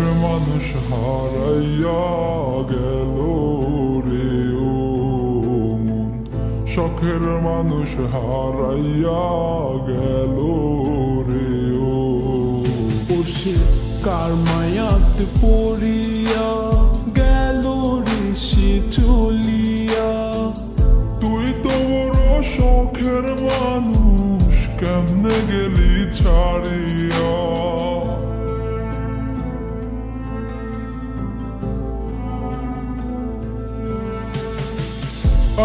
শখের মানুষ হারাইয়া গেল রে ও মন, শখের মানুষ হারাইয়া গেল রে ও। সে কার মায়াতে পড়িয়া গেল রে সে চলিয়া। তুই তো বড় শখের মানুষ, কেমনে গেলি ছাড়িয়া।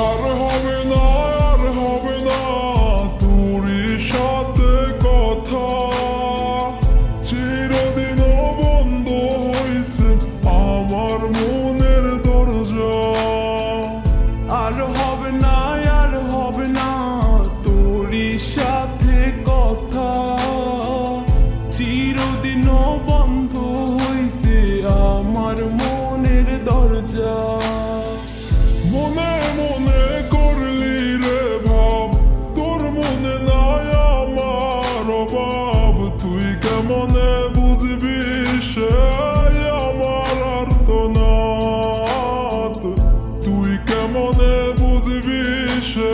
আর হবে না, আর হবে না তোরই সাথে কথা, চিরদিন বন্ধ হইছে আমার মনের দরজা। আর হবে না, আর হবে না তোরই সাথে কথা, চিরদিন বন্ধ হইছে আমার মনের দরজা। মনে মনে করলি রে ভাব, তোর মনে নাই আমার অভাব। তুই কেমনে বুঝবি সে আমার আর্তনাদ, তুই কেমনে বুঝবি সে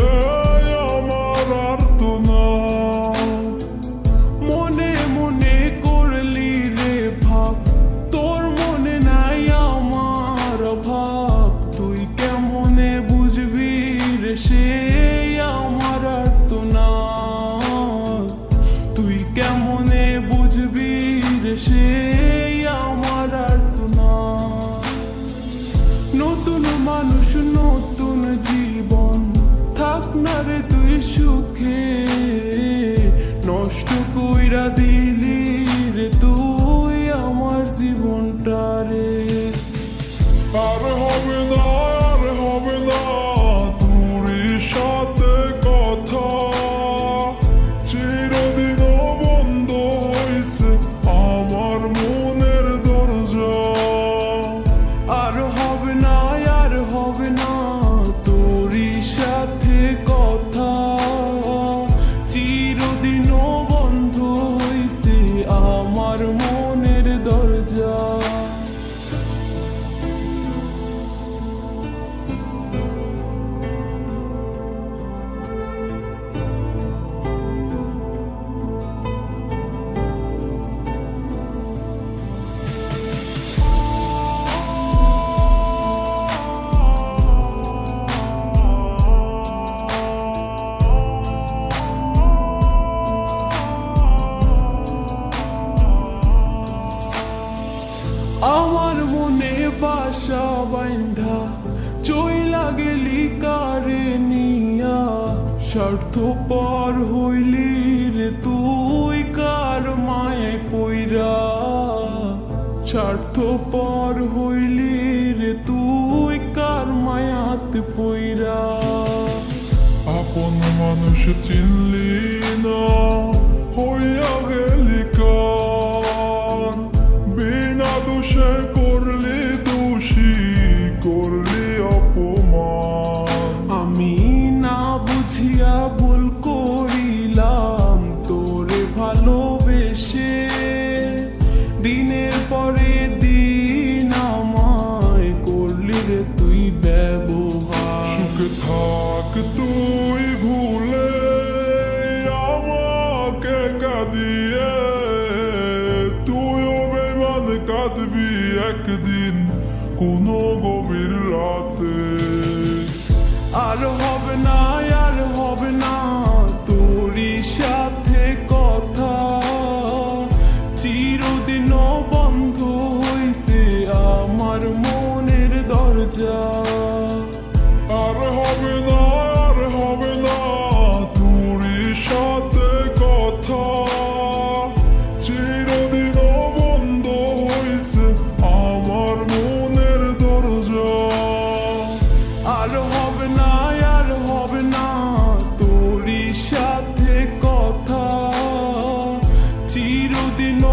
আমার আর্তনাদ। মনে মনে করলি রে ভাব, তোর মনে নাই আমার অভাব। তুই কেমনে বুঝবি রে সে আমার আর্তনাদ, তুই কেমনে বুঝবি রে সে আমার আর্তনাদ। নতুন মানুষ নতুন জীবন, থাক না রে তুই সুখে, নষ্ট কইরা দিলি রে তুই আমার জীবনটা রে। আর হবে না, আর হবে না তোরই সাথে কথা, চিরদিন বন্ধ হইছে আমার মনের দরজা। আর হবে না, আর হবে না তোরই সাথে কথা, চিরদিন বন্ধ হইছে আমার মনের দরজা। আমার মনে বাসা বাইন্ধা চইলা গেলি কারে নিয়া, স্বার্থপর হইলি রে তুই কার মায়ে পইরা। স্বার্থপর হইলি রে তুই কার মায়াতে পইরা। আপন মানুষ চিনলি না, হইয়া গেলি কার, বিনা দোষে করলি দোষী, করলি অপমান। আমি না বুঝিয়া ভুল করিলাম তোরে ভালোবেসে, দিনের পরে দিন আমায় করলি রে তুই ব্যবহার। সুখে থাক তুই ভুলে আমাকে কাঁদিয়ে, তুইও বেমান কাঁদবি একদিন কোনো গভীর রাতে। আর হবে না, আর হবে না তোরই সাথে কথা, চিরদিন বন্ধ হইছে আমার মনের দরজা। আর হবে না, আর হবে না তোরই সাথে কথা, চিরদিন বন্ধ হইছে আমার মনের দরজা। আর হবে না, আর হবে না তোরই সাথে কথা, চিরদিন